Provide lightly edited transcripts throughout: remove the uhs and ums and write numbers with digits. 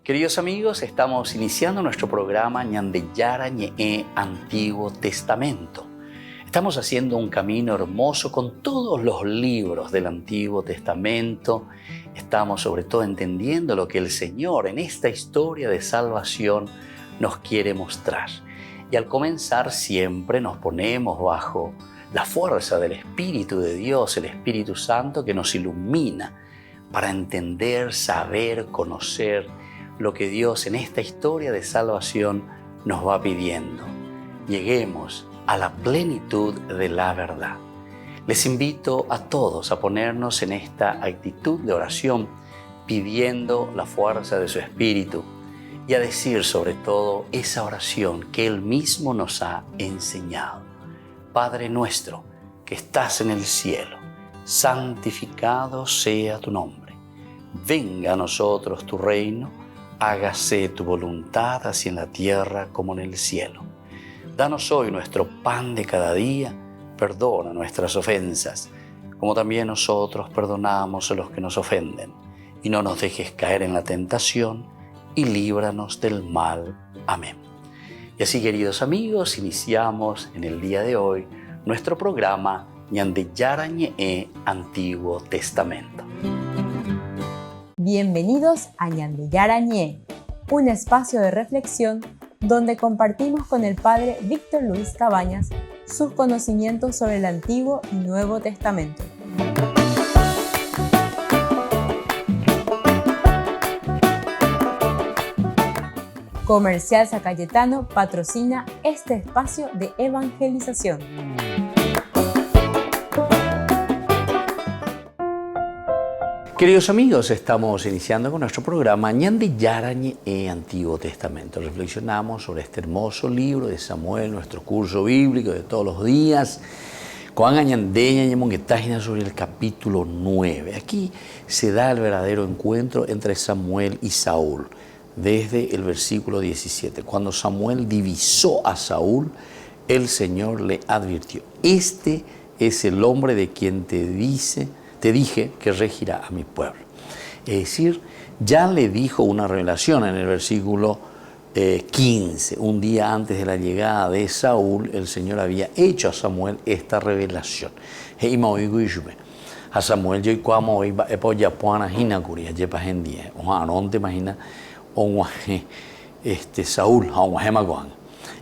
Queridos amigos, estamos iniciando nuestro programa Ñandeyara Ñe'e Antiguo Testamento. Estamos haciendo un camino hermoso con todos los libros del Antiguo Testamento. Estamos sobre todo entendiendo lo que el Señor en esta historia de salvación nos quiere mostrar. Y al comenzar siempre nos ponemos bajo la fuerza del Espíritu de Dios, el Espíritu Santo que nos ilumina para entender, saber, conocer lo que Dios en esta historia de salvación nos va pidiendo. Lleguemos a la plenitud de la verdad. Les invito a todos a ponernos en esta actitud de oración, pidiendo la fuerza de su Espíritu y a decir sobre todo esa oración que Él mismo nos ha enseñado. Padre nuestro que estás en el cielo, santificado sea tu nombre. Venga a nosotros tu reino, hágase tu voluntad así en la tierra como en el cielo. Danos hoy nuestro pan de cada día, perdona nuestras ofensas, como también nosotros perdonamos a los que nos ofenden. Y no nos dejes caer en la tentación, y líbranos del mal. Amén. Y así, queridos amigos, iniciamos en el día de hoy nuestro programa Ñandeyara Ñe'e Antiguo Testamento. Bienvenidos a Ñandeyara Ñe'e, un espacio de reflexión donde compartimos con el Padre Víctor Luis Cabañas sus conocimientos sobre el Antiguo y Nuevo Testamento. Comercial San Cayetano patrocina este espacio de evangelización. Queridos amigos, estamos iniciando con nuestro programa Ñandeyara Ñe'e Antiguo Testamento. Reflexionamos sobre este hermoso libro de Samuel, nuestro curso bíblico de todos los días. Sobre el capítulo 9. Aquí se da el verdadero encuentro entre Samuel y Saúl. Desde el versículo 17, cuando Samuel divisó a Saúl, el Señor le advirtió: este es el hombre de quien te dije que regirá a mi pueblo. Es decir, ya le dijo una revelación en el versículo 15. Un día antes de la llegada de Saúl, el Señor había hecho a Samuel esta revelación. A Samuel yo cuamo iba epoyapuana hinacuria yepa hendie. No te imaginas Saúl.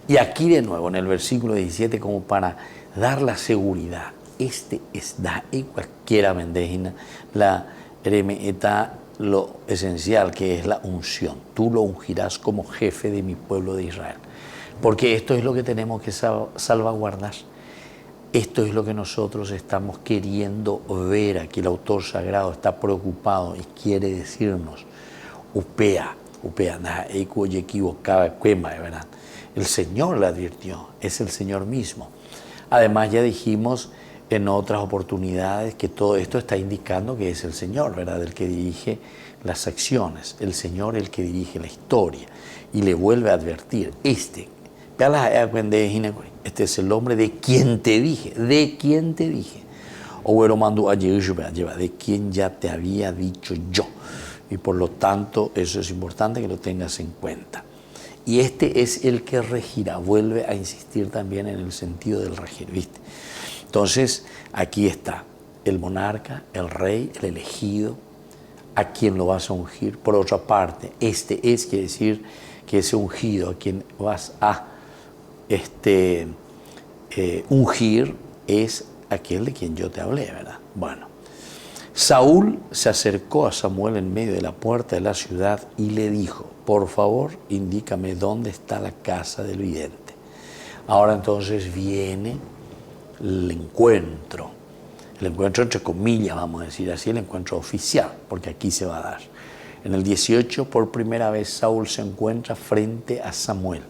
Y aquí de nuevo en el versículo 17, como para dar la seguridad, este es da y cualquiera mendejina la remeta lo esencial que es la unción. Tú lo ungirás como jefe de mi pueblo de Israel, porque esto es lo que tenemos que salvaguardar. Esto es lo que nosotros estamos queriendo ver. Aquí el autor sagrado está preocupado y quiere decirnos: upea, ¿verdad? El Señor le advirtió, es el Señor mismo. Además, ya dijimos en otras oportunidades que todo esto está indicando que es el Señor, ¿verdad?, el que dirige las acciones, el Señor el que dirige la historia, y le vuelve a advertir: este es el hombre de quien te dije, de quien ya te había dicho yo. Y por lo tanto, eso es importante que lo tengas en cuenta. Y este es el que regirá. Vuelve a insistir también en el sentido del regir, ¿viste? Entonces, aquí está el monarca, el rey, el elegido, a quien lo vas a ungir. Por otra parte, quiere decir que ese ungido, a quien vas a ungir, es aquel de quien yo te hablé, ¿verdad? Bueno. Saúl se acercó a Samuel en medio de la puerta de la ciudad y le dijo: por favor, indícame dónde está la casa del vidente. Ahora entonces viene el encuentro entre comillas, vamos a decir así, el encuentro oficial, porque aquí se va a dar. En el 18, por primera vez, Saúl se encuentra frente a Samuel.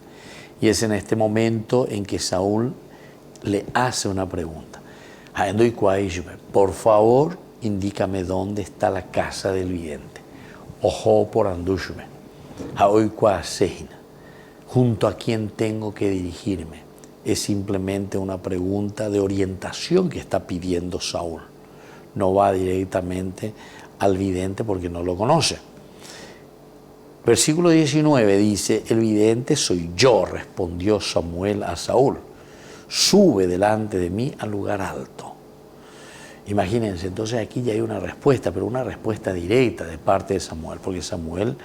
Y es en este momento en que Saúl le hace una pregunta: por favor, indícame dónde está la casa del vidente. Ojo por andushme. Junto a quién tengo que dirigirme. Es simplemente una pregunta de orientación que está pidiendo Saúl. No va directamente al vidente porque no lo conoce. Versículo 19 dice, el vidente soy yo, respondió Samuel a Saúl. Sube delante de mí al lugar alto. Imagínense, entonces aquí ya hay una respuesta, pero una respuesta directa de parte de Samuel, porque Samuel,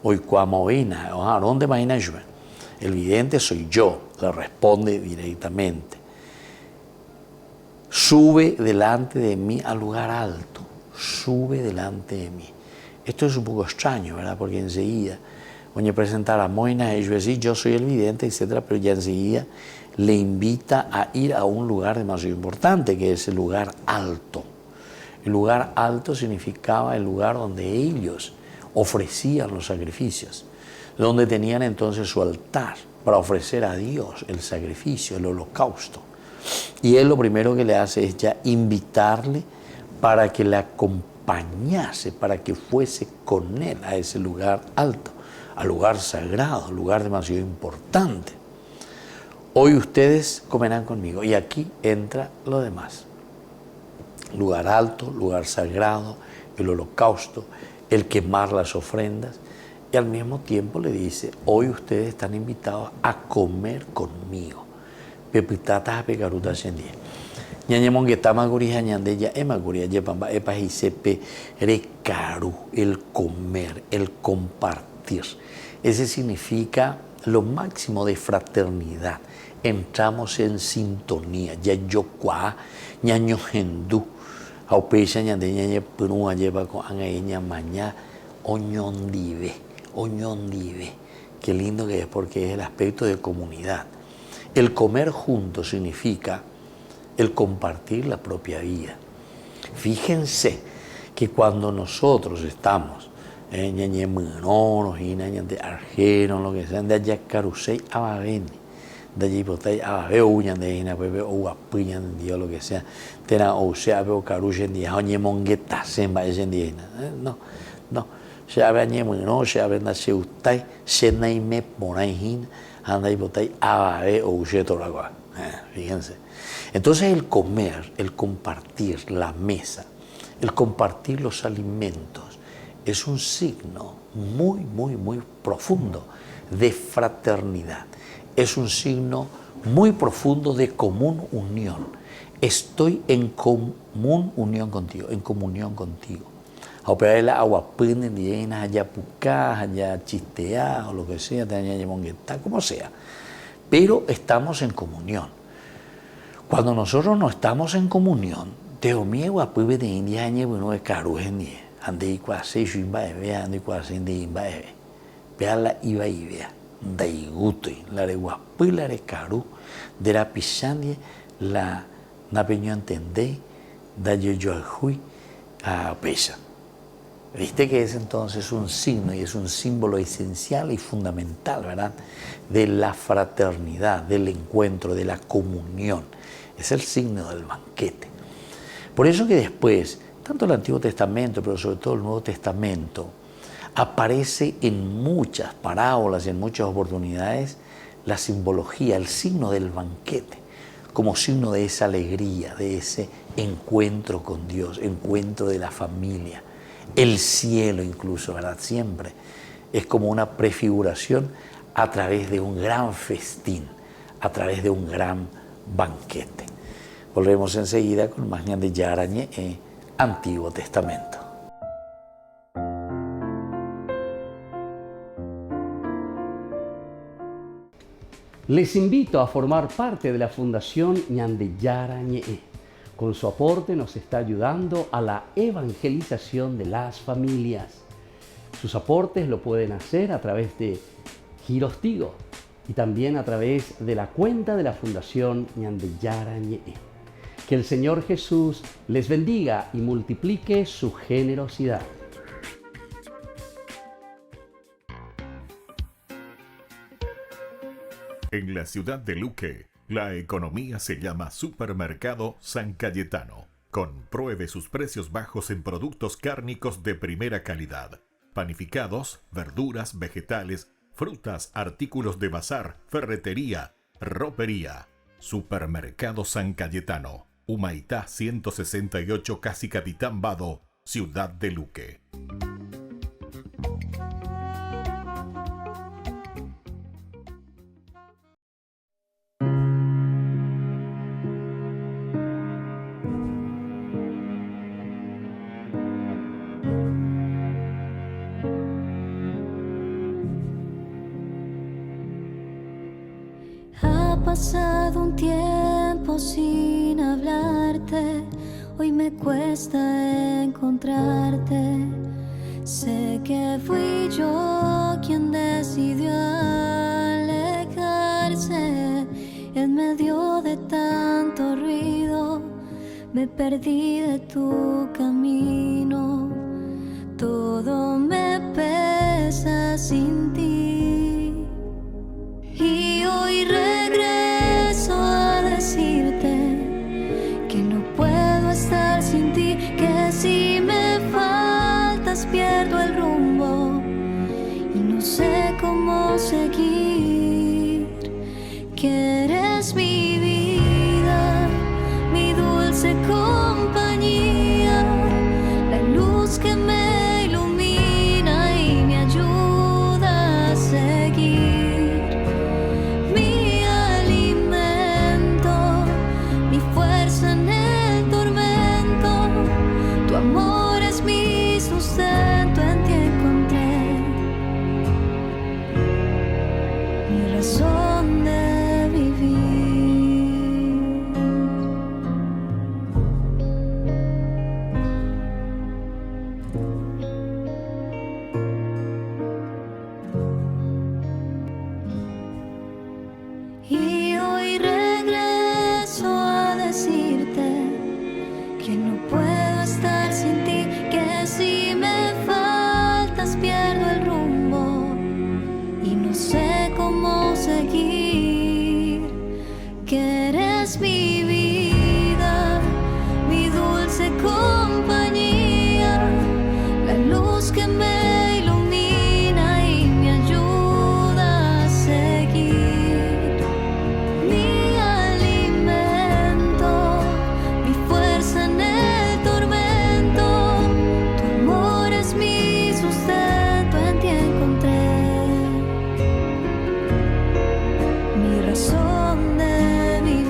hoy cuamovina, ¿dónde imagina yo? El vidente soy yo, le responde directamente. Sube delante de mí al lugar alto, sube delante de mí. Esto es un poco extraño, ¿verdad? Porque enseguida, cuando presentar a Moina, ellos decir, yo soy el vidente, etc., pero ya enseguida le invita a ir a un lugar demasiado importante, que es el lugar alto. El lugar alto significaba el lugar donde ellos ofrecían los sacrificios, donde tenían entonces su altar para ofrecer a Dios el sacrificio, el holocausto. Y él lo primero que le hace es ya invitarle para que le acompañase, para que fuese con él a ese lugar alto, al lugar sagrado, lugar demasiado importante. Hoy ustedes comerán conmigo. Y aquí entra lo demás. Lugar alto, lugar sagrado, el holocausto, el quemar las ofrendas. Y al mismo tiempo le dice, hoy ustedes están invitados a comer conmigo. Pepitatas a pecaruta shendie. Ñañemonguetama gurija ñandeya ema guria yepamba epa hisepe recaru, el comer, el compartir. Ese significa lo máximo de fraternidad. Entramos en sintonía. Ya yo cuá, ñaño hendú, aupecha ñande ñañe purunga lleva con angaeña mañá, oñondive, oñondive. Qué lindo que es porque es el aspecto de comunidad. El comer juntos significa el compartir la propia vida. Fíjense que cuando nosotros estamos ñañe menonos y ñañe de arjeros, lo que sea, de allá carusei abaveni, de allí botay ababe uñan de ina bebe o apiñan de Dios, lo que sea, tena o sea veo caruchen de ñañe mongueta semba ese de ina. No, se abe ñañe menonos, se abe na se utay, se naime morain anda y botay ababe o uche toragua. Fíjense. Entonces el comer, el compartir la mesa, el compartir los alimentos, es un signo muy, muy, muy profundo de fraternidad. Es un signo muy profundo de común unión. Estoy en común unión contigo, en comunión contigo. Aunque la agua pende, llena, allá pucá, allá chisteá, o lo que sea, como sea. Pero estamos en comunión. Cuando nosotros no estamos en comunión, teo miego a puebe de India añe bueno de caru genie, ande y cuase y imba eve, ande y cuase de imba eve. Vea la iba y vea, da iguto, la de guapu la de caru, de la pisandie, la napeño entendé, da yo al hui a pesa. Viste que es entonces un signo y es un símbolo esencial y fundamental, ¿verdad? De la fraternidad, del encuentro, de la comunión. Es el signo del banquete. Por eso que después, tanto el Antiguo Testamento, pero sobre todo el Nuevo Testamento, aparece en muchas parábolas y en muchas oportunidades la simbología, el signo del banquete, como signo de esa alegría, de ese encuentro con Dios, encuentro de la familia. El cielo incluso, ¿verdad? Siempre es como una prefiguración a través de un gran festín, a través de un gran banquete. Volvemos enseguida con más de Yarañe en Antiguo Testamento. Les invito a formar parte de la Fundación Ñandeyara Ñe'e. Con su aporte nos está ayudando a la evangelización de las familias. Sus aportes lo pueden hacer a través de Giros Tigo y también a través de la cuenta de la Fundación Ñandeyara Ñe'e. Que el Señor Jesús les bendiga y multiplique su generosidad. En la ciudad de Luque, la economía se llama Supermercado San Cayetano. Compruebe sus precios bajos en productos cárnicos de primera calidad. Panificados, verduras, vegetales, frutas, artículos de bazar, ferretería, ropería. Supermercado San Cayetano. Humaitá 168, Casi Capitán Vado, ciudad de Luque. pasado un tiempo sin hablarte, hoy me cuesta encontrarte. Sé que fui yo quien decidió alejarse. En medio de tanto ruido, me perdí de tu camino. Todo me pesa sin ti. Y hoy regreso a decirte que no puedo estar sin ti, que si me faltas pierdo el rumbo y no sé cómo seguir. Que eres mi vida, mi dulce compañía, la luz que me ilumina y me ayuda a seguir. Mi alimento, mi fuerza en el tormento, tu amor es mi sustento, en ti encontré mi razón de vivir. Y hoy regreso a decirte que no puedo estar sin ti, que si me faltas pierdo el rumbo y no sé cómo seguir. Que eres mi vida, mi dulce compañía, la luz que me ilumina y me ayuda a seguir. Mi alimento, mi fuerza en el tormento, tu amor es mi sustento, en ti encontré mi razón de vivir.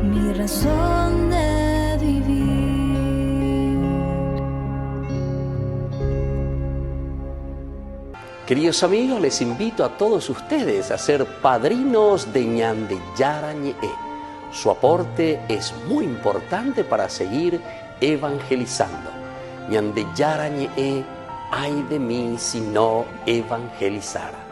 Mi razón de vivir. Queridos amigos, les invito a todos ustedes a ser padrinos de Ñandeyara Ñe'e. Su aporte es muy importante para seguir evangelizando. Ñandeyara Ñe'e, ay de mí si no evangelizara.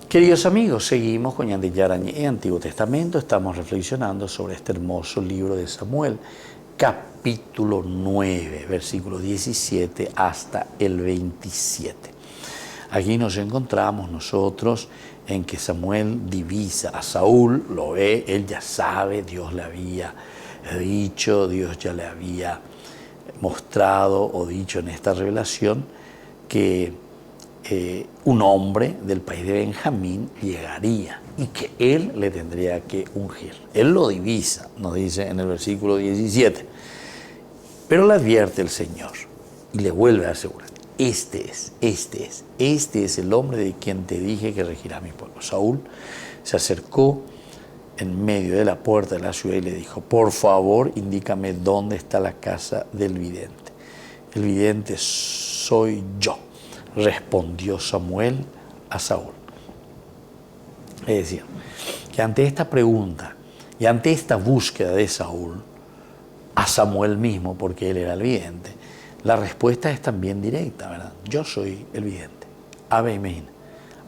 Queridos amigos, seguimos con Ñandeyara Ñe'e, Antiguo Testamento. Estamos reflexionando sobre este hermoso libro de Samuel, capítulo 9, versículo 17 hasta el 27. Aquí nos encontramos nosotros en que Samuel divisa a Saúl, lo ve, él ya sabe, Dios le había dicho, Dios ya le había mostrado o dicho en esta revelación que un hombre del país de Benjamín llegaría y que él le tendría que ungir. Él lo divisa, nos dice en el versículo 17, pero le advierte el Señor y le vuelve a asegurar: este es el hombre de quien te dije que regirá mi pueblo. Saúl se acercó en medio de la puerta de la ciudad y le dijo: por favor, indícame dónde está la casa del vidente. El vidente soy yo, respondió Samuel a Saúl. Es decir, que ante esta pregunta y ante esta búsqueda de Saúl a Samuel mismo, porque él era el vidente, la respuesta es también directa, ¿verdad? Yo soy el vidente. Ave imagina.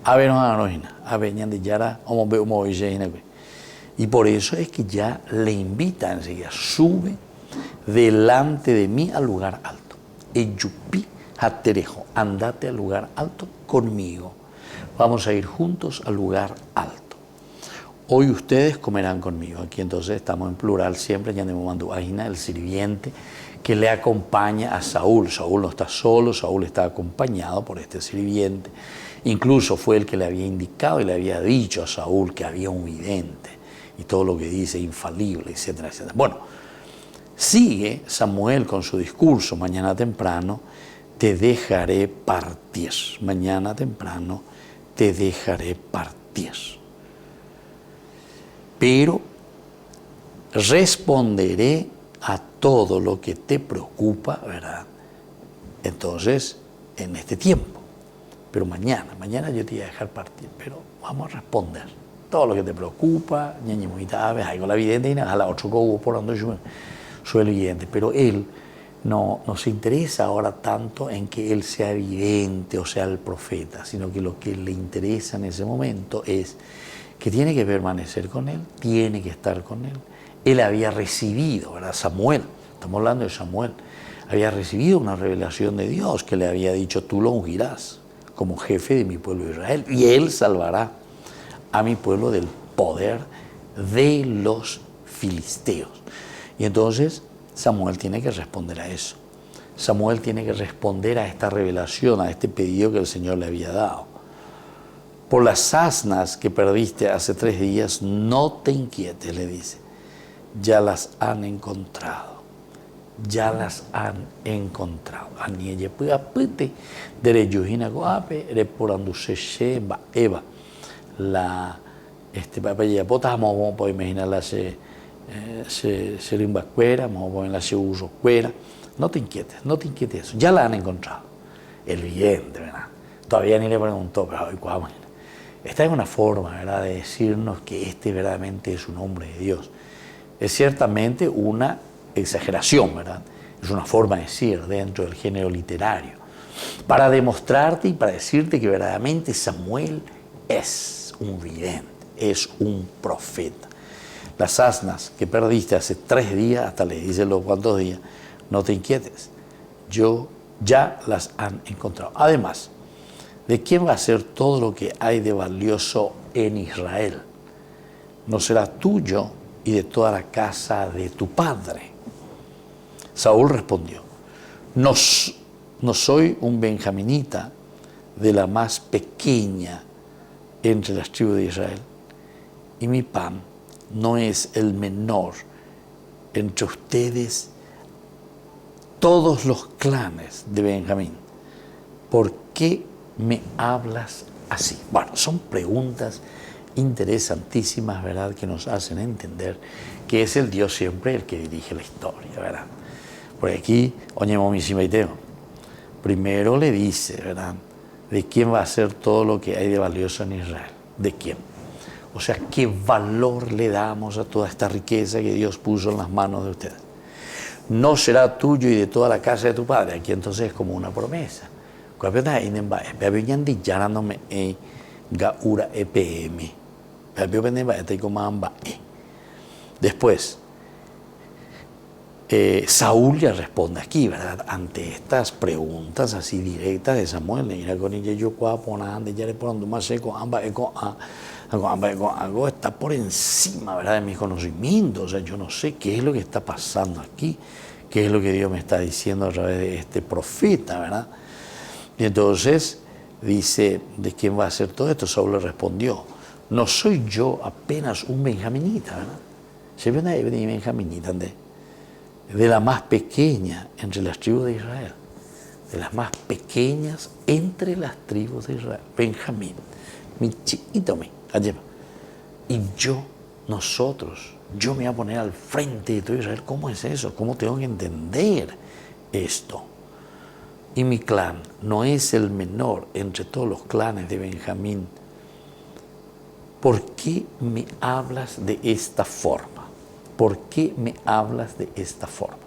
Ave no anoina. Ave Ñandeyara y por eso es que ya le invita enseguida: sube delante de mí al lugar alto. Eyupi Haterejo, andate al lugar alto conmigo. Vamos a ir juntos al lugar alto. Hoy ustedes comerán conmigo. Aquí entonces estamos en plural siempre. El sirviente que le acompaña a Saúl. Saúl no está solo, Saúl está acompañado por este sirviente. Incluso fue el que le había indicado y le había dicho a Saúl que había un vidente y todo lo que dice infalible, etcétera, etcétera. Bueno, sigue Samuel con su discurso. Mañana temprano te dejaré partir. Mañana temprano te dejaré partir. Pero responderé a todo lo que te preocupa, ¿verdad? Entonces, en este tiempo. Pero mañana yo te voy a dejar partir, pero vamos a responder. Todo lo que te preocupa, con la vidente y nada, la otro cobo por donde yo soy el vidente. Pero él no se interesa ahora tanto en que él sea vidente o sea el profeta, sino que lo que le interesa en ese momento es que tiene que permanecer con él, tiene que estar con él. Él había recibido, ¿verdad? Samuel, estamos hablando de Samuel, había recibido una revelación de Dios que le había dicho, tú lo ungirás como jefe de mi pueblo Israel y él salvará a mi pueblo del poder de los filisteos. Y entonces Samuel tiene que responder a eso. Samuel tiene que responder a esta revelación, a este pedido que el Señor le había dado. Por las asnas que perdiste hace 3 días, no te inquietes, le dice. Ya las han encontrado. Ya las han encontrado. No te inquietes eso. Ya la han encontrado. El vidente, ¿verdad? Todavía ni le preguntó, pero hoy cuándo. Esta es una forma, ¿verdad?, de decirnos que este verdaderamente es un hombre de Dios. Es ciertamente una exageración, ¿verdad? Es una forma de decir dentro del género literario, para demostrarte y para decirte que verdaderamente Samuel es un vidente, es un profeta. Las asnas que perdiste hace 3 días, hasta le dice los cuantos días, no te inquietes, yo ya las han encontrado. Además, ¿de quién va a ser todo lo que hay de valioso en Israel? No será tuyo y de toda la casa de tu padre. Saúl respondió, no soy un benjaminita de la más pequeña entre las tribus de Israel, y mi pan no es el menor entre ustedes, todos los clanes de Benjamín. ¿Por qué me hablas así? Bueno, son preguntas interesantísimas, ¿verdad?, que nos hacen entender que es el Dios siempre el que dirige la historia, ¿verdad? Porque aquí, primero le dice, ¿verdad?, de quién va a ser todo lo que hay de valioso en Israel. ¿De quién? O sea, ¿qué valor le damos a toda esta riqueza que Dios puso en las manos de ustedes? No será tuyo y de toda la casa de tu padre. Aquí entonces es como una promesa. Después, Saúl ya responde aquí, ¿verdad?, ante estas preguntas así directas de Samuel. Algo está por encima, ¿verdad?, de mis conocimientos. O sea, yo no sé qué es lo que está pasando aquí, qué es lo que Dios me está diciendo a través de este profeta, ¿verdad? Y entonces dice, ¿de quién va a ser todo esto? Saúl le respondió, no soy yo apenas un benjaminita, ¿verdad? Se ve una benjaminita, de la más pequeña entre las tribus de Israel, de las más pequeñas entre las tribus de Israel, Benjamín, mi chiquito, y yo me voy a poner al frente de todo Israel. ¿Cómo es eso? ¿Cómo tengo que entender esto? Y mi clan no es el menor entre todos los clanes de Benjamín. ¿Por qué me hablas de esta forma? ¿Por qué me hablas de esta forma?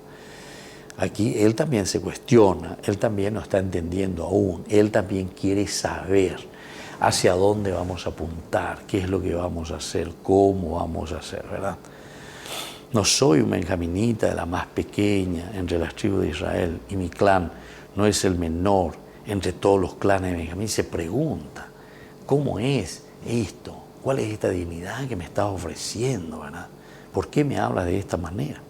Aquí él también se cuestiona, él también no está entendiendo aún, él también quiere saber hacia dónde vamos a apuntar, qué es lo que vamos a hacer, cómo vamos a hacer, ¿verdad? No soy un benjaminita de la más pequeña entre las tribus de Israel, y mi clan no es el menor entre todos los clanes de Benjamín, se pregunta, ¿cómo es esto? ¿Cuál es esta dignidad que me estás ofreciendo, verdad? ¿Por qué me hablas de esta manera?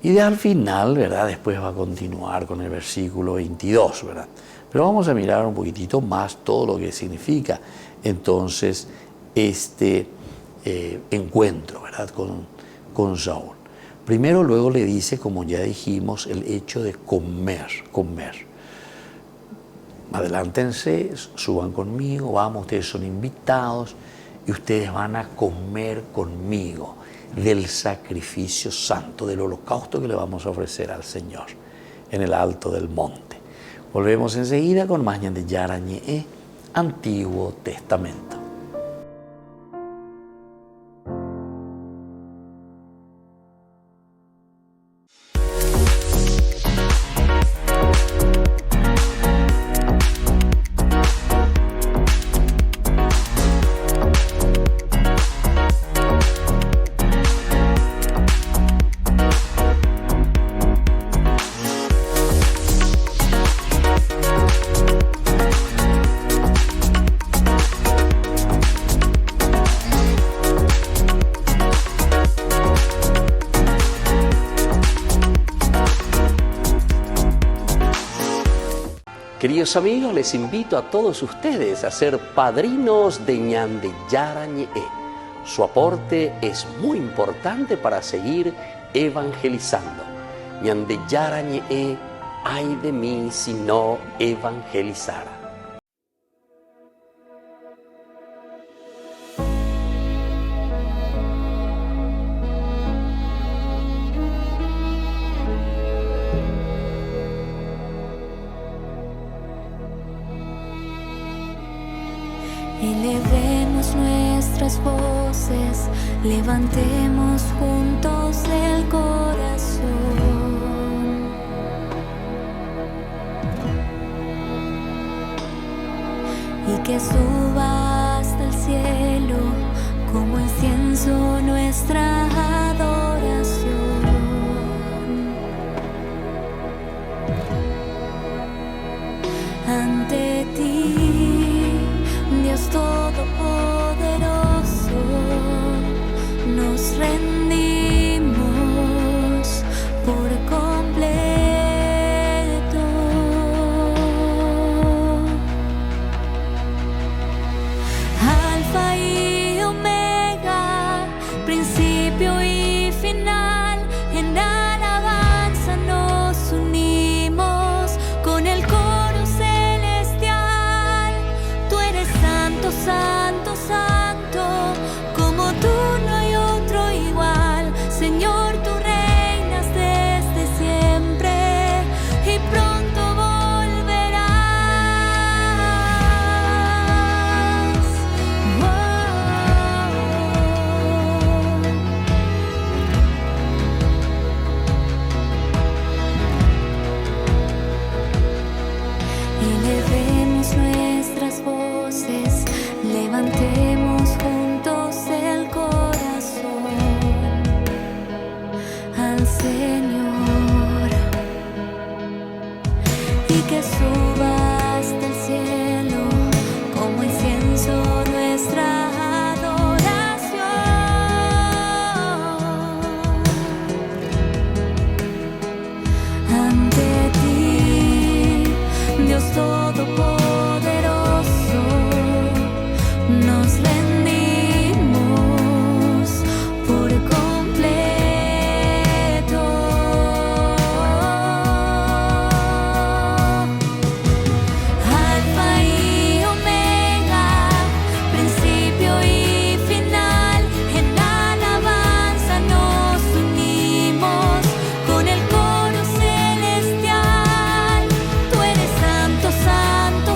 Y al final, ¿verdad? Después va a continuar con el versículo 22, ¿verdad? Pero vamos a mirar un poquitito más todo lo que significa entonces este encuentro, ¿verdad? Con Saúl. Primero, luego le dice, como ya dijimos, el hecho de comer. Adelántense, suban conmigo, vamos, ustedes son invitados y ustedes van a comer conmigo del sacrificio santo, del holocausto que le vamos a ofrecer al Señor en el alto del monte. Volvemos enseguida con más Ñan de Yara Ñe'e, Antiguo Testamento. Queridos amigos, les invito a todos ustedes a ser padrinos de Ñan de Yara Ñe'e. Su aporte es muy importante para seguir evangelizando. Ñan de Yara Ñe'e, ay de mí si no evangelizara. Elevemos nuestras voces, levantemos juntos el corazón y que suba hasta el cielo como incienso nuestra adoración. Ante ti, Dios Todopoderoso, nos rendimos por completo. Alfa y Omega, principio y final, en alabanza nos unimos con el coro celestial. Tú eres santo, santo, santo, como tú no hay otro igual. Señor, tú reinas desde siempre y pronto volverás. Elevemos nuestras voces, levantemos juntos el corazón al Señor y que suba hasta el cielo como incienso nuestra adoración. Ante ti, Dios Todopoderoso, nos rendimos por completo. Alfa y Omega, principio y final, en alabanza nos unimos con el coro celestial. Tú eres santo, santo,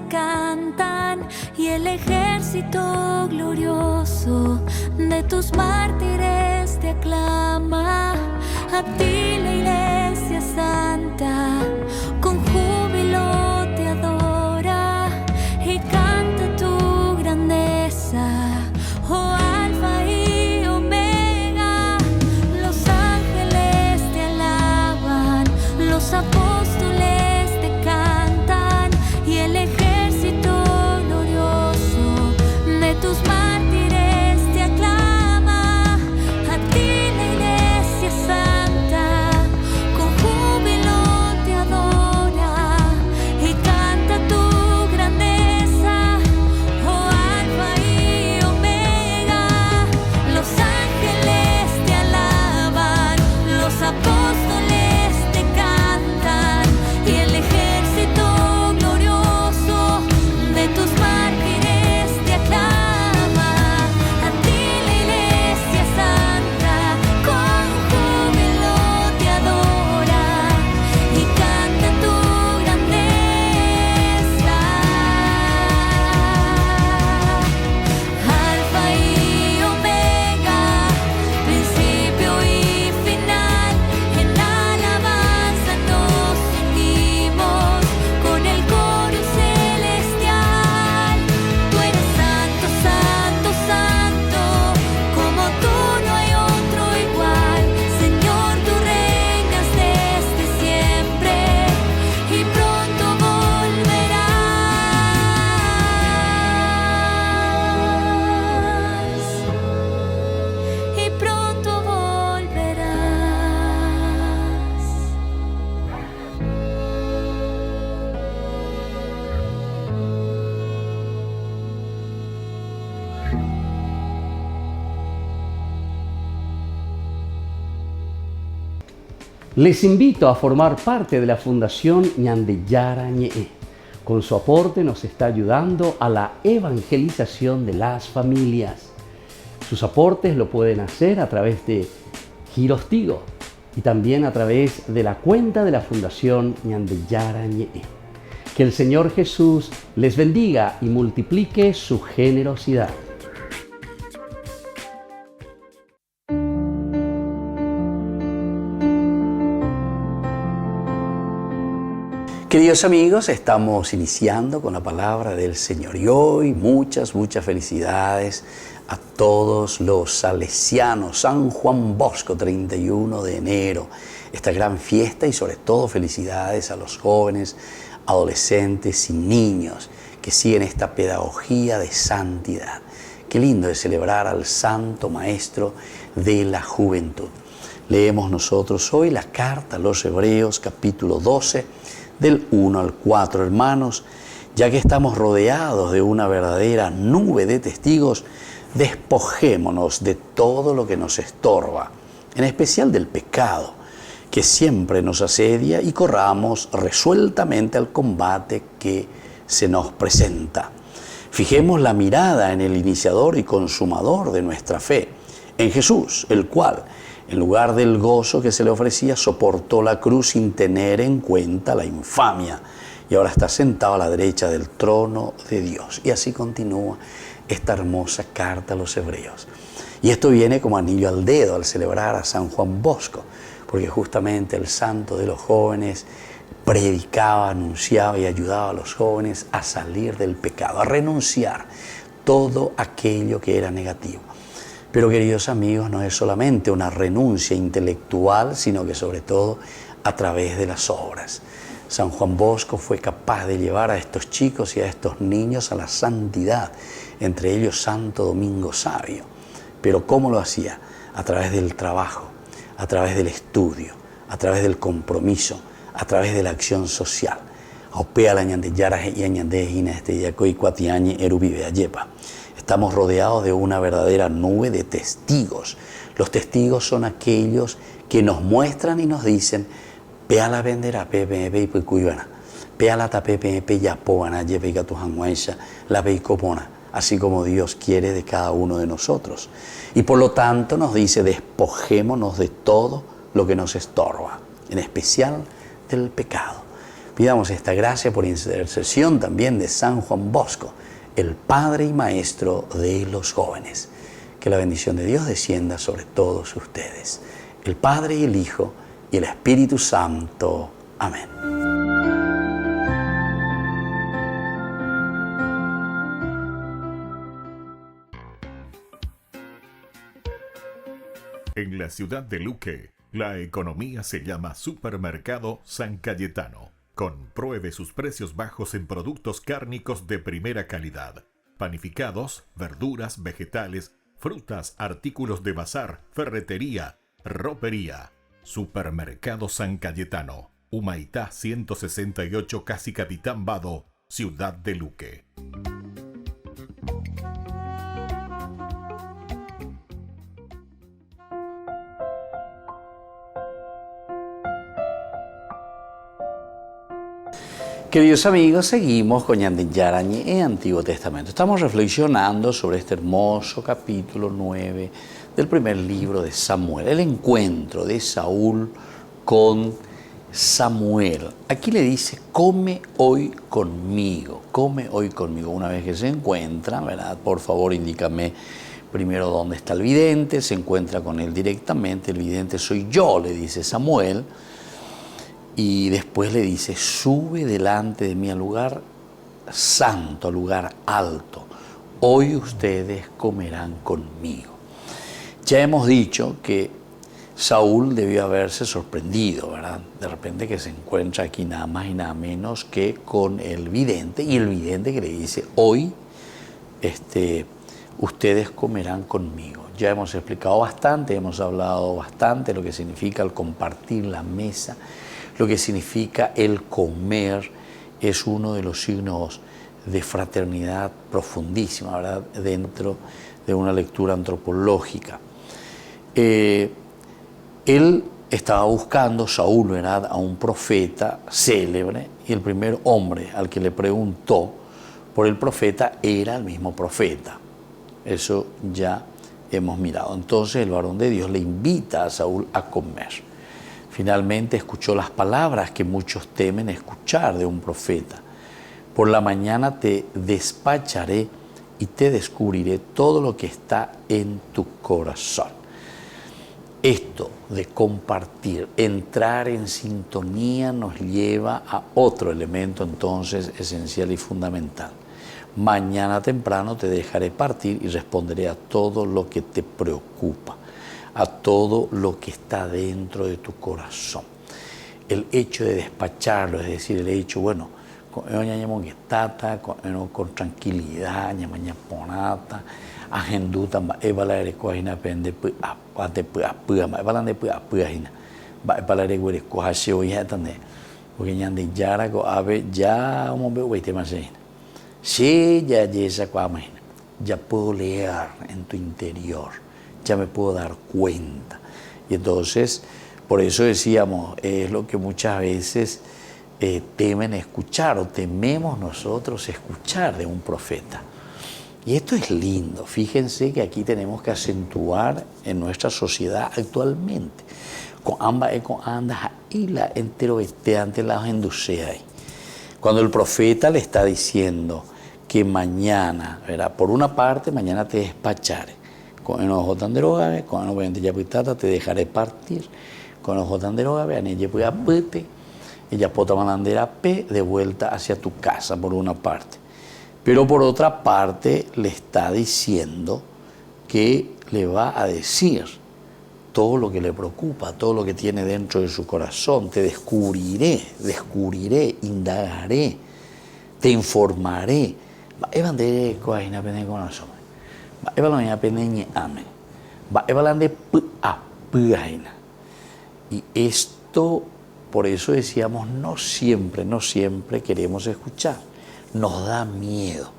cantan y el ejército glorioso de tus mártires te aclama. A ti la iglesia santa con júbilo te adora y canta tu grandeza, oh Alfa y Omega. Los ángeles te alaban, los apóstoles te cantan y el ejército glorioso de tus mártires te aclama. A ti la iglesia santa con júbilo te adora y canta tu grandeza, oh Alfa y Omega. Los ángeles te alaban, los apóstoles te cantan y el ejército glorioso de tus mártires te aclama. A ti la iglesia santa con júbilo te adora y canta tu grandeza. Alfa y Omega, principio y final, en alabanza nos unimos con el coro celestial. Tú eres santo, santo, santo, como tú no hay otro igual. Señor, tú reinas desde siempre y pronto volverás. Y pronto volverás. Les invito a formar parte de la Fundación Ñandeyara Ñe'e. Con su aporte nos está ayudando a la evangelización de las familias. Sus aportes lo pueden hacer a través de Giros Tigo y también a través de la cuenta de la Fundación Ñandeyara Ñe'e. Que el Señor Jesús les bendiga y multiplique su generosidad. Queridos amigos, estamos iniciando con la palabra del Señor y hoy muchas felicidades a todos los salesianos. San Juan Bosco, 31 de enero, esta gran fiesta, y sobre todo felicidades a los jóvenes, adolescentes y niños que siguen esta pedagogía de santidad. Qué lindo es celebrar al Santo Maestro de la juventud. Leemos nosotros hoy la carta a los Hebreos, capítulo 12, del 1 al 4, hermanos. Ya que estamos rodeados de una verdadera nube de testigos, despojémonos de todo lo que nos estorba, en especial del pecado que siempre nos asedia, y corramos resueltamente al combate que se nos presenta. Fijemos la mirada en el iniciador y consumador de nuestra fe, en Jesús, el cual, en lugar del gozo que se le ofrecía, soportó la cruz sin tener en cuenta la infamia, y ahora está sentado a la derecha del trono de Dios. Y así continúa esta hermosa carta a los Hebreos. Y esto viene como anillo al dedo al celebrar a San Juan Bosco, porque justamente el santo de los jóvenes predicaba, anunciaba y ayudaba a los jóvenes a salir del pecado, a renunciar todo aquello que era negativo. Pero, queridos amigos, no es solamente una renuncia intelectual, sino que sobre todo a través de las obras. San Juan Bosco fue capaz de llevar a estos chicos y a estos niños a la santidad, entre ellos Santo Domingo Sabio. Pero ¿cómo lo hacía? A través del trabajo, a través del estudio, a través del compromiso, a través de la acción social. Estamos rodeados de una verdadera nube de testigos. Los testigos son aquellos que nos muestran y nos dicen: pea la vendera, pepe y pecuyana, pea la tapepe yapobana, lleve tu hanguaisha, la peicopona, así como Dios quiere de cada uno de nosotros. Y por lo tanto nos dice: despojémonos de todo lo que nos estorba, en especial del pecado. Pidamos esta gracia por intercesión también de San Juan Bosco, el Padre y Maestro de los jóvenes. Que la bendición de Dios descienda sobre todos ustedes, el Padre y el Hijo y el Espíritu Santo. Amén. En la ciudad de Luque, la economía se llama Supermercado San Cayetano. Compruebe sus precios bajos en productos cárnicos de primera calidad. Panificados, verduras, vegetales, frutas, artículos de bazar, ferretería, ropería. Supermercado San Cayetano, Humaitá 168, Casi Capitán Vado, ciudad de Luque. Queridos amigos, seguimos con Ñande Yarañe en Antiguo Testamento. Estamos reflexionando sobre este hermoso capítulo 9 del primer libro de Samuel, el encuentro de Saúl con Samuel. Aquí le dice, come hoy conmigo, come hoy conmigo. Una vez que se encuentran, ¿verdad? Por favor, indícame primero dónde está el vidente. Se encuentra con él directamente. El vidente soy yo, le dice Samuel. Y después le dice, sube delante de mí al lugar santo, al lugar alto. Hoy ustedes comerán conmigo. Ya hemos dicho que Saúl debió haberse sorprendido, ¿verdad? De repente que se encuentra aquí nada más y nada menos que con el vidente. Y el vidente que le dice, hoy ustedes comerán conmigo. Ya hemos explicado bastante, hemos hablado bastante de lo que significa el compartir la mesa. Lo que significa el comer es uno de los signos de fraternidad profundísima, ¿verdad? Dentro de una lectura antropológica. Él estaba buscando, Saúl, ¿verdad?, a un profeta célebre, y el primer hombre al que le preguntó por el profeta era el mismo profeta. Eso ya hemos mirado. Entonces el varón de Dios le invita a Saúl a comer. Finalmente escuchó las palabras que muchos temen escuchar de un profeta. Por la mañana te despacharé y te descubriré todo lo que está en tu corazón. Esto de compartir, entrar en sintonía, nos lleva a otro elemento entonces esencial y fundamental. Mañana temprano te dejaré partir y responderé a todo lo que te preocupa, a todo lo que está dentro de tu corazón. El hecho de despacharlo, es decir, el hecho, bueno, con tranquilidad, ponata, agenduta, evalar coagina pende, apate evalande puagina, evalar coache hoy atande, porque ñande yara go ave ya un hombre huete más ahí. Sí, ya esa coamina, ya puedo leer en tu interior. Ya me puedo dar cuenta. Y entonces, por eso decíamos, es lo que muchas veces temen escuchar, o tememos nosotros escuchar de un profeta. Y esto es lindo. Fíjense que aquí tenemos que acentuar en nuestra sociedad actualmente. Cuando el profeta le está diciendo que mañana, ¿verdad? Por una parte, mañana te despacharé. Con el ojo tan derogabe, con el ojo ya pitata te dejaré partir. Con el ojo tan derogabe, ella puede apete, ella puede mandar a pe de vuelta hacia tu casa por una parte. Pero por otra parte le está diciendo que le va a decir todo lo que le preocupa, todo lo que tiene dentro de su corazón. Te descubriré, indagaré, te informaré. Y esto, por eso decíamos, no siempre queremos escuchar, nos da miedo.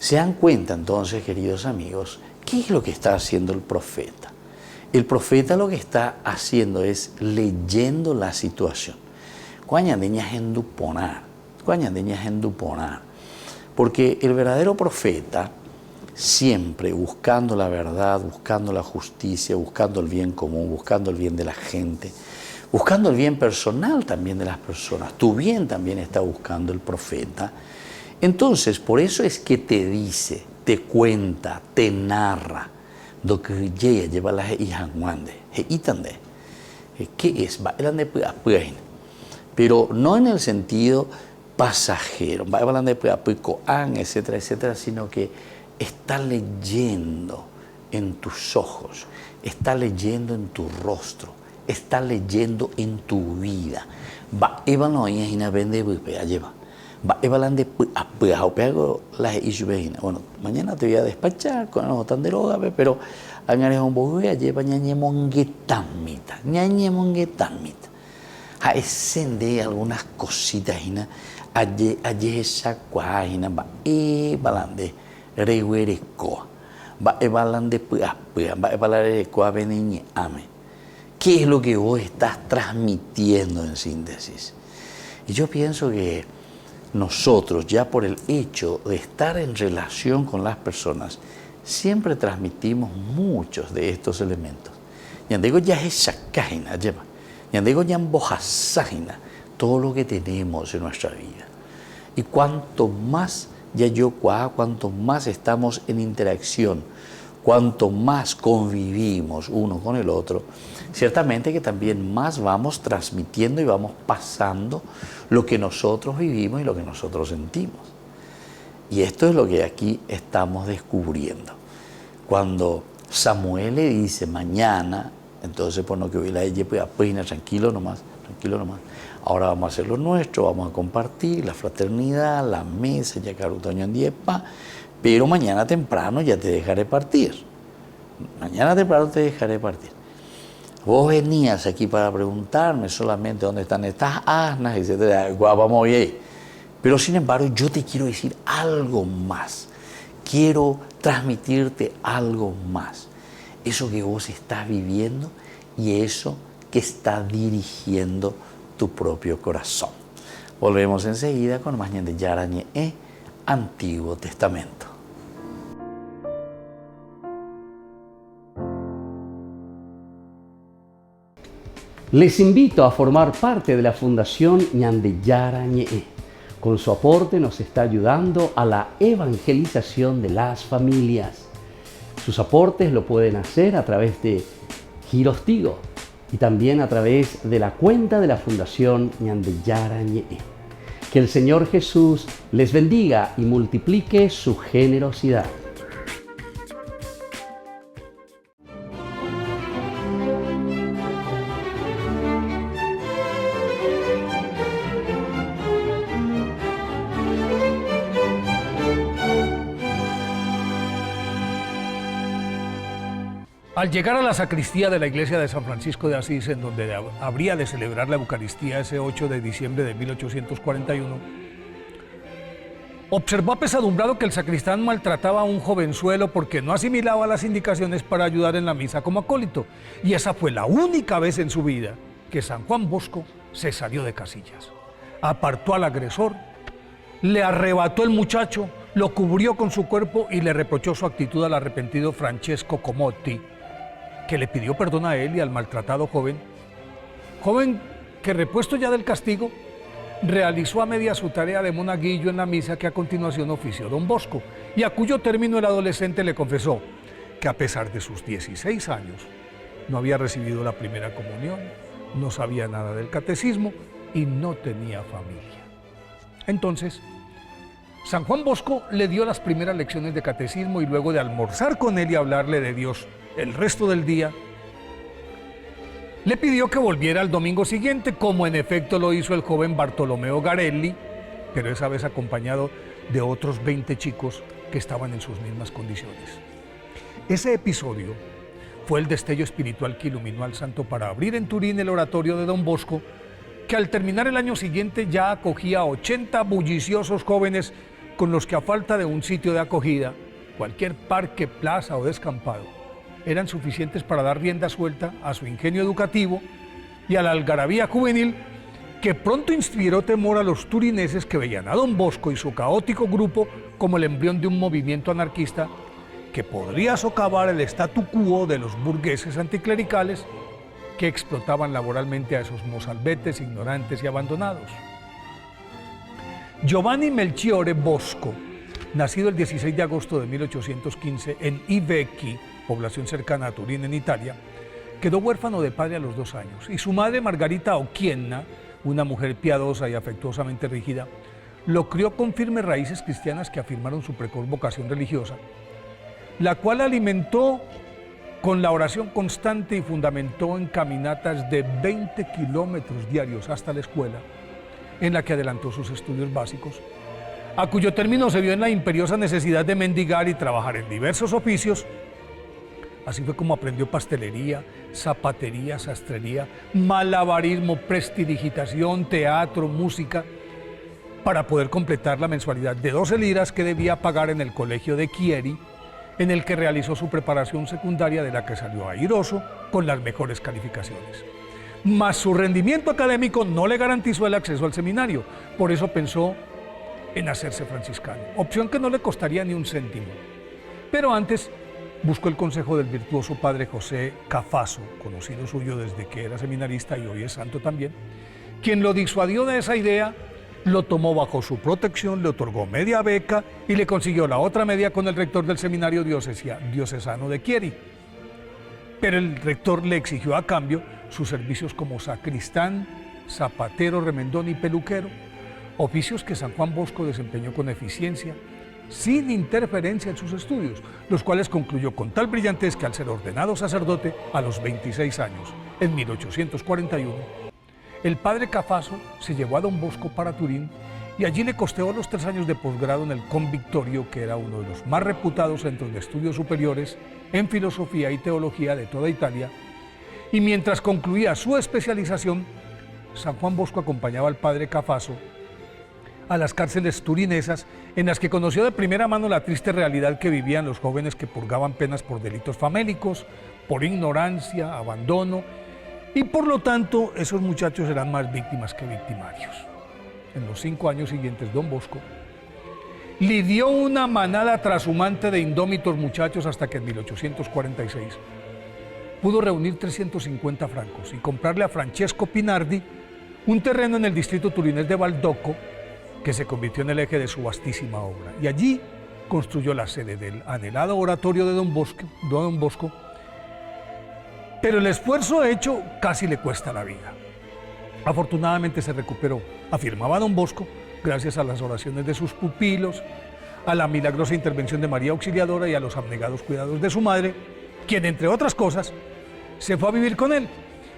¿Se dan cuenta entonces, queridos amigos, qué es lo que está haciendo el profeta? El profeta lo que está haciendo es leyendo la situación. Porque el verdadero profeta, siempre buscando la verdad, buscando la justicia, buscando el bien común, buscando el bien de la gente, buscando el bien personal también de las personas. Tu bien también está buscando el profeta. Entonces, por eso es que te dice, te cuenta, te narra lo que lleva las hijas guandes, ¿qué es? Pero no en el sentido pasajero, etcétera, etcétera, sino que está leyendo en tus ojos, está leyendo en tu rostro, está leyendo en tu vida. Bueno, mañana te voy a despachar con el tan deroga, pero escende algunas cositas allí esa cuajina va balande reguerecoa va balande va balande ame. ¿Qué es lo que vos estás transmitiendo en síntesis? Y yo pienso que nosotros, ya por el hecho de estar en relación con las personas, siempre transmitimos muchos de estos elementos. Yandigo ya es sacaina, lleva. Yandigo ya embojasaina, todo lo que tenemos en nuestra vida. Y cuanto más cuanto más estamos en interacción, cuanto más convivimos uno con el otro, ciertamente que también más vamos transmitiendo y vamos pasando lo que nosotros vivimos y lo que nosotros sentimos. Y esto es lo que aquí estamos descubriendo. Cuando Samuel le dice mañana, entonces por lo que hoy la ella pues tranquilo nomás. Ahora vamos a hacer lo nuestro, vamos a compartir la fraternidad, la mesa, ya carutoño en diepa, pero mañana temprano ya te dejaré partir. Mañana temprano te dejaré partir. Vos venías aquí para preguntarme solamente dónde están estas asnas, etc. Vamos a ir. Pero sin embargo, yo te quiero decir algo más. Quiero transmitirte algo más. Eso que vos estás viviendo y eso que está dirigiendo tu propio corazón. Volvemos enseguida con más de Yarañe, Antiguo Testamento. Les invito a formar parte de la Fundación Ñandeyara Ñe'e. Con su aporte nos está ayudando a la evangelización de las familias. Sus aportes lo pueden hacer a través de Giros Tigo y también a través de la cuenta de la Fundación Ñandeyara Ñe'e. Que el Señor Jesús les bendiga y multiplique su generosidad. Al llegar a la sacristía de la iglesia de San Francisco de Asís, en donde habría de celebrar la Eucaristía ese 8 de diciembre de 1841, observó apesadumbrado que el sacristán maltrataba a un jovenzuelo porque no asimilaba las indicaciones para ayudar en la misa como acólito. Y esa fue la única vez en su vida que San Juan Bosco se salió de casillas. Apartó al agresor, le arrebató el muchacho, lo cubrió con su cuerpo y le reprochó su actitud al arrepentido Francesco Comotti, que le pidió perdón a él y al maltratado joven que repuesto ya del castigo, realizó a media su tarea de monaguillo en la misa que a continuación ofició don Bosco, y a cuyo término el adolescente le confesó que a pesar de sus 16 años no había recibido la primera comunión, no sabía nada del catecismo y no tenía familia. Entonces, San Juan Bosco le dio las primeras lecciones de catecismo y luego de almorzar con él y hablarle de Dios el resto del día, le pidió que volviera al domingo siguiente, como en efecto lo hizo el joven Bartolomeo Garelli, pero esa vez acompañado de otros 20 chicos que estaban en sus mismas condiciones. Ese episodio fue el destello espiritual que iluminó al santo para abrir en Turín el oratorio de don Bosco, que al terminar el año siguiente ya acogía a 80 bulliciosos jóvenes con los que, a falta de un sitio de acogida, cualquier parque, plaza o descampado, eran suficientes para dar rienda suelta a su ingenio educativo y a la algarabía juvenil que pronto inspiró temor a los turineses, que veían a don Bosco y su caótico grupo como el embrión de un movimiento anarquista que podría socavar el statu quo de los burgueses anticlericales que explotaban laboralmente a esos mozalbetes ignorantes y abandonados. Giovanni Melchiorre Bosco, nacido el 16 de agosto de 1815 en Ivecchi, población cercana a Turín, en Italia, quedó huérfano de padre a los 2 años, y su madre Margarita Occhienna, una mujer piadosa y afectuosamente rígida, lo crió con firmes raíces cristianas que afirmaron su precoz vocación religiosa, la cual alimentó con la oración constante y fundamentó en caminatas de 20 kilómetros diarios hasta la escuela, en la que adelantó sus estudios básicos, a cuyo término se vio en la imperiosa necesidad de mendigar y trabajar en diversos oficios. Así fue como aprendió pastelería, zapatería, sastrería, malabarismo, prestidigitación, teatro, música, para poder completar la mensualidad de 12 liras que debía pagar en el colegio de Chieri, en el que realizó su preparación secundaria, de la que salió airoso con las mejores calificaciones. Mas su rendimiento académico no le garantizó el acceso al seminario, por eso pensó en hacerse franciscano, opción que no le costaría ni un céntimo. Pero antes buscó el consejo del virtuoso padre José Cafaso, conocido suyo desde que era seminarista y hoy es santo también, quien lo disuadió de esa idea, lo tomó bajo su protección, le otorgó media beca y le consiguió la otra media con el rector del seminario diocesano de Chieri. Pero el rector le exigió a cambio sus servicios como sacristán, zapatero, remendón y peluquero, oficios que San Juan Bosco desempeñó con eficiencia, sin interferencia en sus estudios, los cuales concluyó con tal brillantez que al ser ordenado sacerdote a los 26 años, en 1841, el padre Cafaso se llevó a don Bosco para Turín y allí le costeó los 3 años de posgrado en el Convictorio, que era uno de los más reputados centros de estudios superiores en filosofía y teología de toda Italia, y mientras concluía su especialización, San Juan Bosco acompañaba al padre Cafaso a las cárceles turinesas, en las que conoció de primera mano la triste realidad que vivían los jóvenes que purgaban penas por delitos famélicos, por ignorancia, abandono, y por lo tanto esos muchachos eran más víctimas que victimarios. En los 5 años siguientes, don Bosco lidió una manada trashumante de indómitos muchachos hasta que en 1846 pudo reunir 350 francos y comprarle a Francesco Pinardi un terreno en el distrito turinés de Valdocco, que se convirtió en el eje de su vastísima obra. Y allí construyó la sede del anhelado oratorio de don Bosco, pero el esfuerzo hecho casi le cuesta la vida. Afortunadamente se recuperó, afirmaba don Bosco, gracias a las oraciones de sus pupilos, a la milagrosa intervención de María Auxiliadora y a los abnegados cuidados de su madre, quien, entre otras cosas, se fue a vivir con él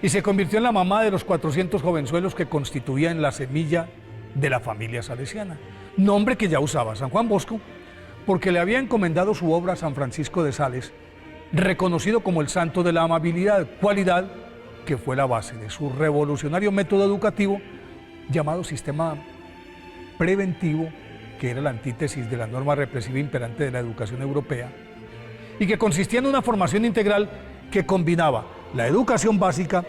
y se convirtió en la mamá de los 400 jovenzuelos que constituían la semilla de la familia salesiana, nombre que ya usaba San Juan Bosco, porque le había encomendado su obra a San Francisco de Sales, reconocido como el santo de la amabilidad, cualidad que fue la base de su revolucionario método educativo llamado sistema preventivo, que era la antítesis de la norma represiva imperante de la educación europea, y que consistía en una formación integral que combinaba la educación básica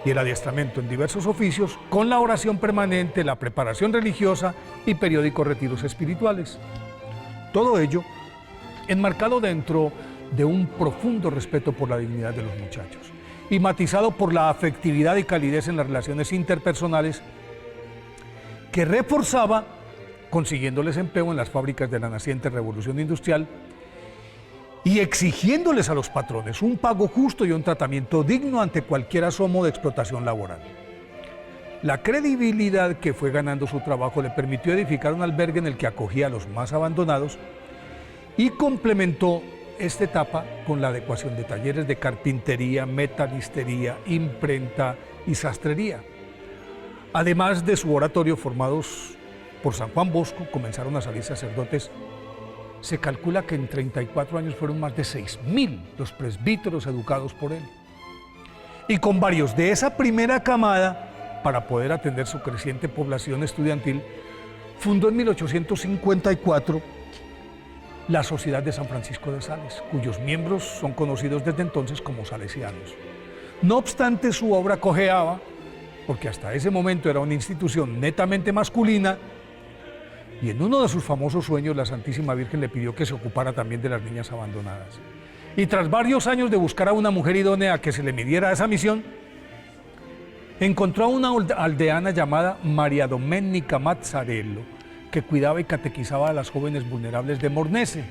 y el adiestramiento en diversos oficios con la oración permanente, la preparación religiosa y periódicos retiros espirituales. Todo ello enmarcado dentro de un profundo respeto por la dignidad de los muchachos y matizado por la afectividad y calidez en las relaciones interpersonales que reforzaba consiguiéndoles empleo en las fábricas de la naciente revolución industrial y exigiéndoles a los patrones un pago justo y un tratamiento digno ante cualquier asomo de explotación laboral. La credibilidad que fue ganando su trabajo le permitió edificar un albergue en el que acogía a los más abandonados y complementó esta etapa con la adecuación de talleres de carpintería, metalistería, imprenta y sastrería. Además de su oratorio, formados por San Juan Bosco, comenzaron a salir sacerdotes. Se calcula que en 34 años fueron más de 6.000 los presbíteros educados por él. Y con varios de esa primera camada, para poder atender su creciente población estudiantil, fundó en 1854 la Sociedad de San Francisco de Sales, cuyos miembros son conocidos desde entonces como salesianos. No obstante, su obra cojeaba, porque hasta ese momento era una institución netamente masculina, y en uno de sus famosos sueños la Santísima Virgen le pidió que se ocupara también de las niñas abandonadas. Y tras varios años de buscar a una mujer idónea que se le midiera a esa misión, encontró a una aldeana llamada María Domenica Mazzarello, que cuidaba y catequizaba a las jóvenes vulnerables de Mornese,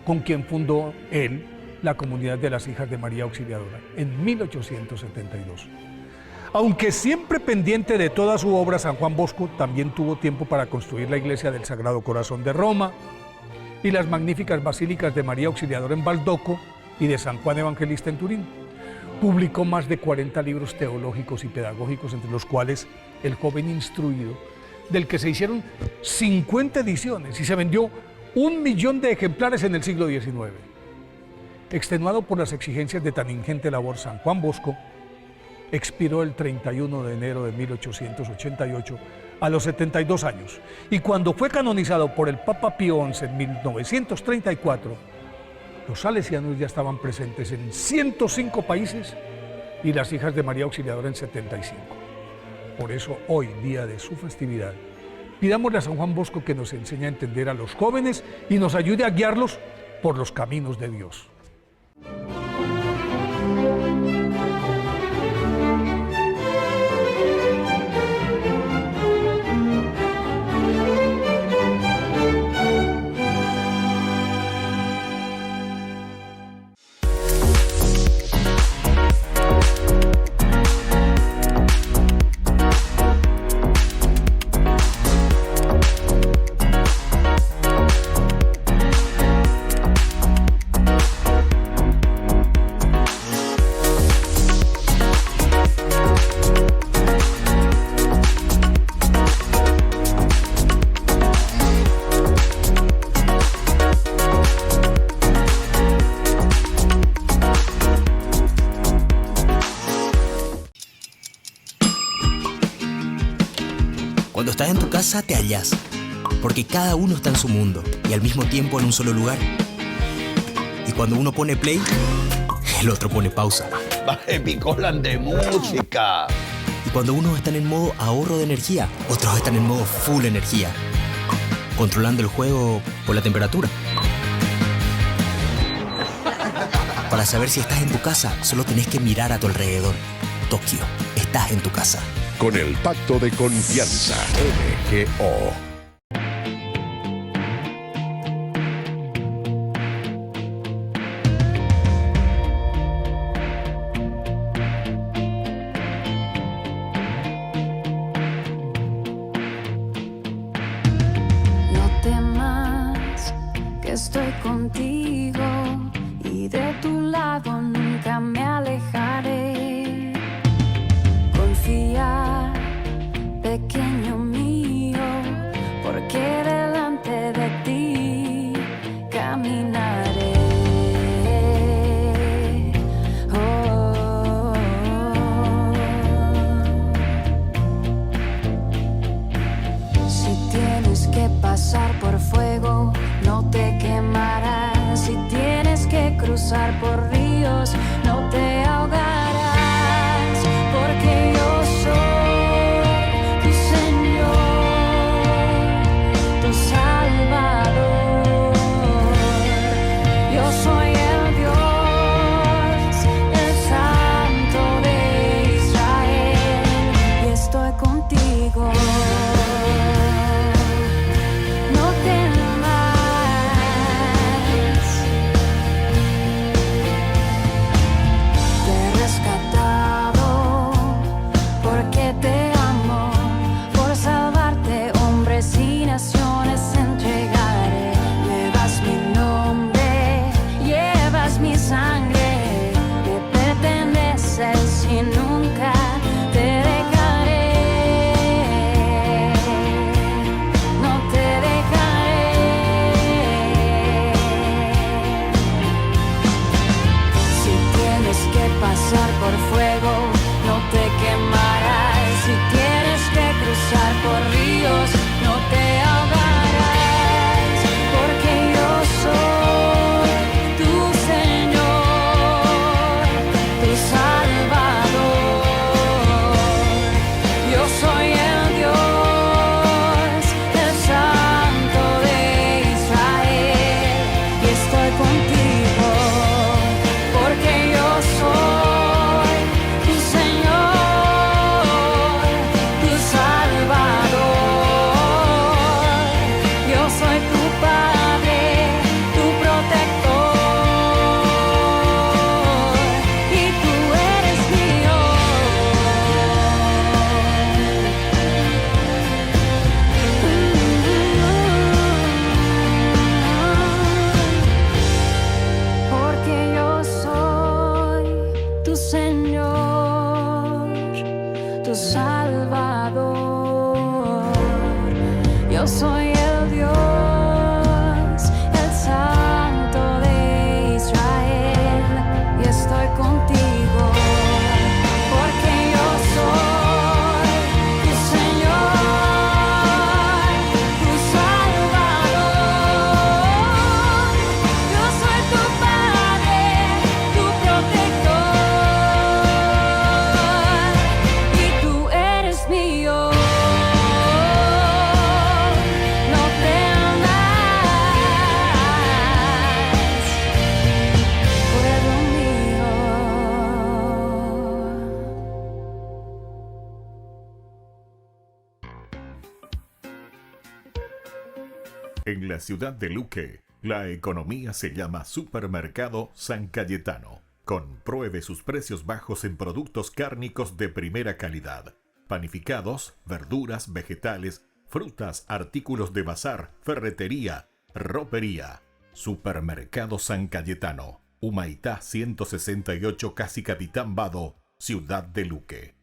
con quien fundó él la comunidad de las Hijas de María Auxiliadora en 1872. Aunque siempre pendiente de toda su obra, San Juan Bosco también tuvo tiempo para construir la iglesia del Sagrado Corazón de Roma y las magníficas basílicas de María Auxiliadora en Baldocco y de San Juan Evangelista en Turín. Publicó más de 40 libros teológicos y pedagógicos, entre los cuales El joven instruido, del que se hicieron 50 ediciones y se vendió 1 millón de ejemplares en el siglo XIX. Extenuado por las exigencias de tan ingente labor, San Juan Bosco expiró el 31 de enero de 1888 a los 72 años, y cuando fue canonizado por el Papa Pío XI en 1934, los salesianos ya estaban presentes en 105 países y las Hijas de María Auxiliadora en 75. Por eso, hoy, día de su festividad, pidámosle a San Juan Bosco que nos enseñe a entender a los jóvenes y nos ayude a guiarlos por los caminos de Dios. Cuando estás en tu casa te hallas, porque cada uno está en su mundo y al mismo tiempo en un solo lugar. Y cuando uno pone play, el otro pone pausa. Baje picolan de música. Y cuando unos están en modo ahorro de energía, otros están en modo full energía, controlando el juego por la temperatura. Para saber si estás en tu casa, solo tenés que mirar a tu alrededor. Tokio, estás en tu casa. Con el Pacto de Confianza, MGO. No temas que estoy contigo y de tu lado nunca me alejaré. Confía, pequeño mío, porque delante de ti caminaré. Oh. Si tienes que pasar por fuego, no te quemarás. Si tienes que cruzar por ríos, no te ahogarás. Porque yo soy tu Señor, tu Salvador. Yo soy el Dios, el Santo de Israel, y estoy contigo. No temas. yo soy el Dios, el Santo de Israel, y estoy contigo, porque yo soy tu Señor, tu Salvador. Yo soy tu Padre, tu protector, y tú eres mío. No temas, pueblo mío. En la ciudad de Luque, la economía se llama Supermercado San Cayetano. Compruebe sus precios bajos en productos cárnicos de primera calidad. Panificados, verduras, vegetales, frutas, artículos de bazar, ferretería, ropería. Supermercado San Cayetano. Humaitá 168, Casi Capitán Vado, ciudad de Luque.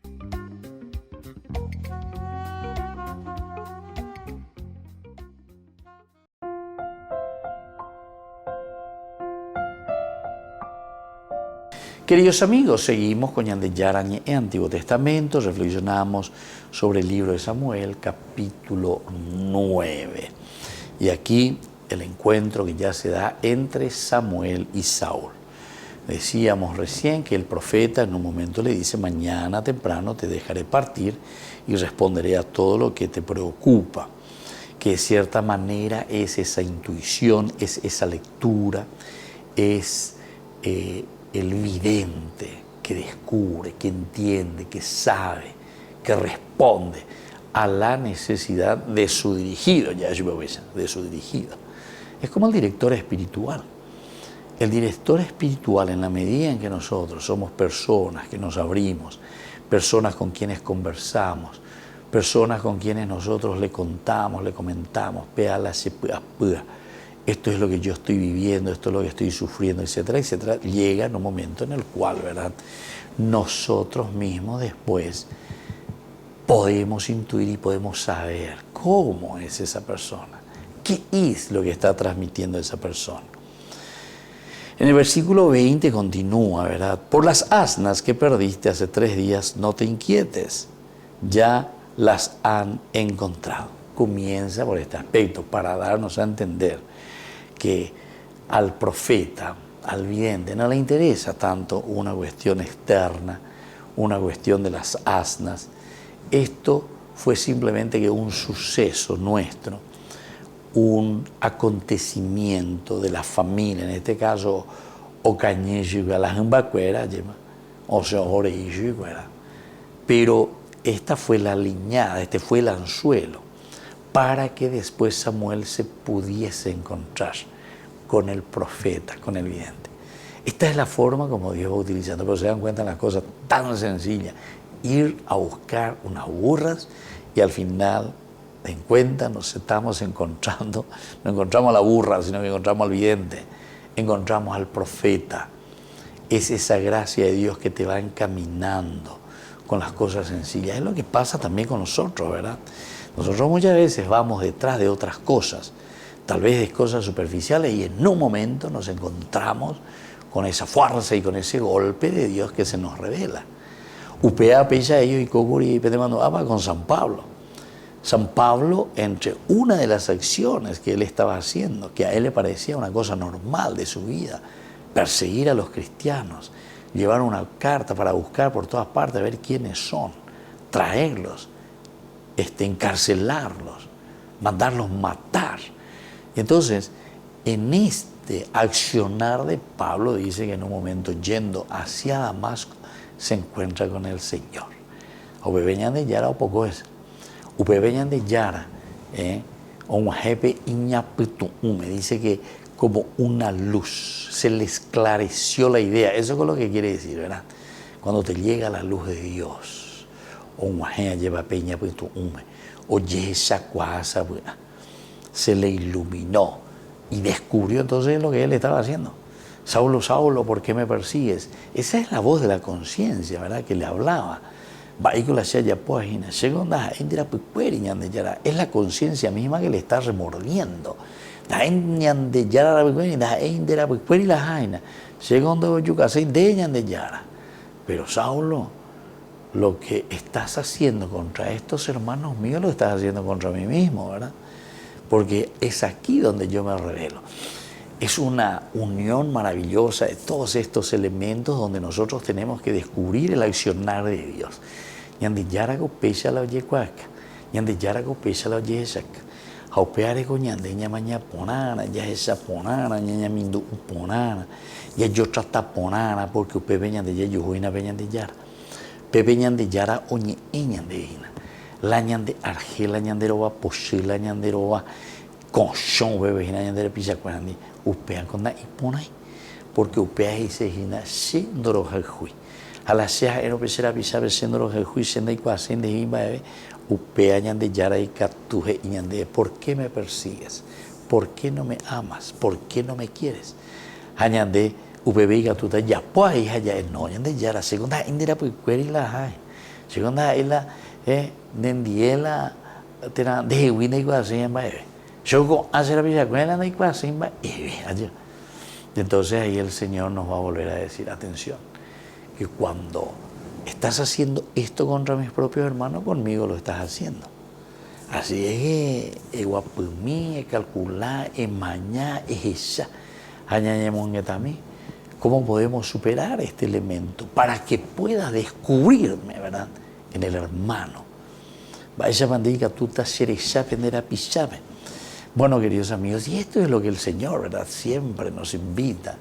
Queridos amigos, seguimos con Ñandeyara Ñe'e, Antiguo Testamento, reflexionamos sobre el libro de Samuel, capítulo 9. Y aquí el encuentro que ya se da entre Samuel y Saúl. Decíamos recién que el profeta en un momento le dice: mañana temprano te dejaré partir y responderé a todo lo que te preocupa. Que de cierta manera es esa intuición, es esa lectura, es el vidente que descubre, que entiende, que sabe, que responde a la necesidad de su dirigido, de su dirigido. Es como el director espiritual. El director espiritual, en la medida en que nosotros somos personas que nos abrimos, personas con quienes conversamos, personas con quienes nosotros le contamos, le comentamos, esto es lo que yo estoy viviendo, esto es lo que estoy sufriendo, etcétera, etcétera, llega en un momento en el cual, ¿verdad?, nosotros mismos después podemos intuir y podemos saber cómo es esa persona, qué es lo que está transmitiendo esa persona. En el versículo 20 continúa, ¿verdad? Por las asnas que perdiste hace 3 días, no te inquietes, ya las han encontrado. Comienza por este aspecto para darnos a entender que al profeta, al vidente, no le interesa tanto una cuestión externa, una cuestión de las asnas. Esto fue simplemente que un suceso nuestro, un acontecimiento de la familia, en este caso, pero esta fue la liñada, este fue el anzuelo, para que después Samuel se pudiese encontrar con el profeta, con el vidente. Esta es la forma como Dios va utilizando, pero se dan cuenta de las cosas tan sencillas. Ir a buscar unas burras y al final, en cuenta, nos estamos encontrando, no encontramos a la burra, sino que encontramos al vidente, encontramos al profeta. Es esa gracia de Dios que te va encaminando con las cosas sencillas. Es lo que pasa también con nosotros, ¿verdad? Nosotros muchas veces vamos detrás de otras cosas, tal vez de cosas superficiales, y en un momento nos encontramos con esa fuerza y con ese golpe de Dios que se nos revela. Upea pella ellos y Kokuri y Petemando con San Pablo. San Pablo, entre una de las acciones que él estaba haciendo, que a él le parecía una cosa normal de su vida, perseguir a los cristianos, llevar una carta para buscar por todas partes, ver quiénes son, traerlos, encarcelarlos, mandarlos matar. Y entonces, en este accionar de Pablo, dice que en un momento, yendo hacia Damasco, se encuentra con el Señor. Obebeñan de Yara o poco es. Upebeñan de Yara, un jefe me dice que como una luz, se le esclareció la idea. Eso es lo que quiere decir, ¿verdad? Cuando te llega la luz de Dios, o un lleva peña o esa cuasa, se le iluminó y descubrió entonces lo que él estaba haciendo. Saulo, Saulo, ¿por qué me persigues? Esa es la voz de la conciencia, ¿verdad?, que le hablaba. Es la conciencia misma que le está remordiendo. Pero Saulo, lo que estás haciendo contra estos hermanos míos lo estás haciendo contra mí mismo, ¿verdad? Porque es aquí donde yo me revelo. Es una unión maravillosa de todos estos elementos donde nosotros tenemos que descubrir el accionar de Dios. Ñande yarago pesha la oyecuaca, ñande yarago pesha la oyesaca, jaupeare con ñande ñamaña ponana, ya esa ponana, ñaña mindu ponana, ya yo trata ponana porque upepe ñande ya yo huina peñande yara, pepe ñande yara oñe ñande ina, la ñande argela ñande roba, pochila ñande roba, conchón bebé ñande pisa cuandi, upean con na iponai, porque upea y se hina siendo hui. A la sea era pesera pisar siendo los juicios de iguasen de imae upea ñande yara y catuje y ñande. ¿Por qué me persigues? ¿Por qué no me amas? ¿Por qué no me quieres? Añande upebe y gatuta ya pues hija ya no ñande yara segunda indira pues querí la hay segunda ella nendiela tena de wina iguasen imae yo con hacer la pisa cuela de iguasen imae entonces ahí el Señor nos va a volver a decir atención, que cuando estás haciendo esto contra mis propios hermanos, conmigo lo estás haciendo. Así es que guapumí, calcular, mañana, esa, añañemongetami. ¿Cómo podemos superar este elemento para que pueda descubrirme, verdad, en el hermano? Vaya bandiga, tú estás seresa, pendera pisabe. Bueno, queridos amigos, y esto es lo que el Señor, verdad, siempre nos invita.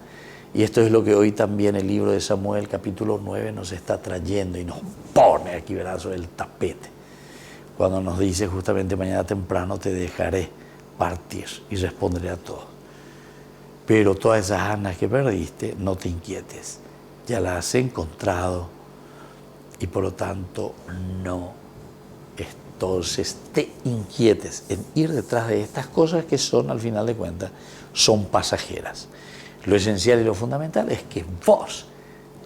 Y esto es lo que hoy también el libro de Samuel, capítulo 9, nos está trayendo y nos pone aquí, ¿verdad?, sobre el tapete. Cuando nos dice justamente mañana temprano te dejaré partir y responderé a todo. Pero todas esas ganas que perdiste, no te inquietes. Ya las has encontrado y por lo tanto no. Entonces te inquietes en ir detrás de estas cosas que son, al final de cuentas, son pasajeras. Lo esencial y lo fundamental es que vos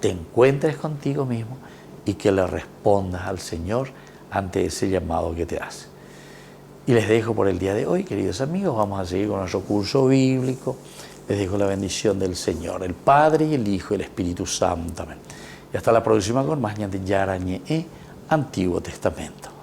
te encuentres contigo mismo y que le respondas al Señor ante ese llamado que te hace. Y les dejo por el día de hoy, queridos amigos, vamos a seguir con nuestro curso bíblico. Les dejo la bendición del Señor, el Padre y el Hijo y el Espíritu Santo. Amén. Y hasta la próxima con más Ñande Yara Ñe Antiguo Testamento.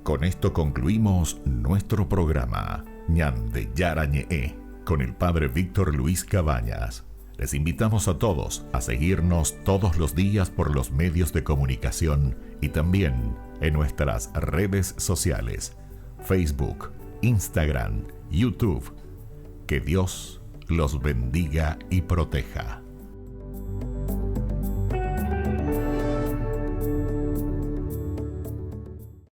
Con esto concluimos nuestro programa Ñande Yara Ñe con el Padre Víctor Luis Cabañas. Les invitamos a todos a seguirnos todos los días por los medios de comunicación y también en nuestras redes sociales, Facebook, Instagram, YouTube. Que Dios los bendiga y proteja.